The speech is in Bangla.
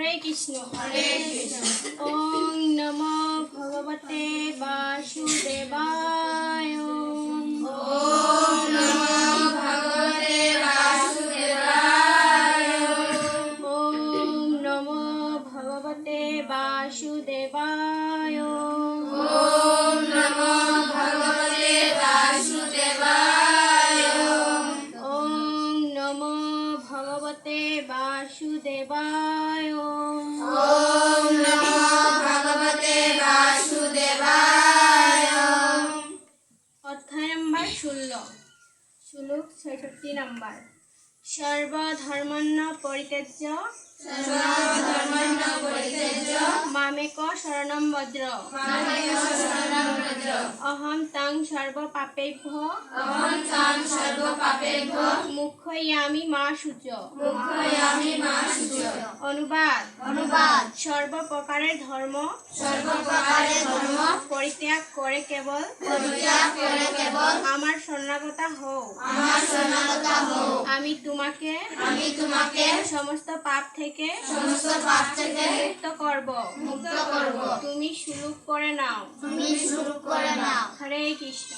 হরে কৃষ্ণ। ওং নমো ভগবতে বাসুদেবায়। ওং নমো ভগবতে বাসুদেবায়। ওং নমো ভগবতে বাসুদেবায়। ওং নমো ভগবতে বাসুদেবায়। ওং নমো ভগবতে বাসুদেবায়। ওং নমো ভগবতে বাসুদেবায়। অধ্যায় নম্বর 16, শ্লোক 66 নম্বর। সর্বধর্মান্ন পরিত্যজ্য মামেক শরণং ব্রজ। অহং ত্বং সর্বপাপেভ্যো মুক্ষয়ামি মা শুচঃ। অনুবাদ সর্বপ্রকারের ধর্ম পরিত্যাগ করে কেবল আমার শরণাগত হও। আমি তোমাকে সমস্ত পাপ থেকে মুক্ত করব। তুমি শুরু করে নাও। হরে কৃষ্ণ।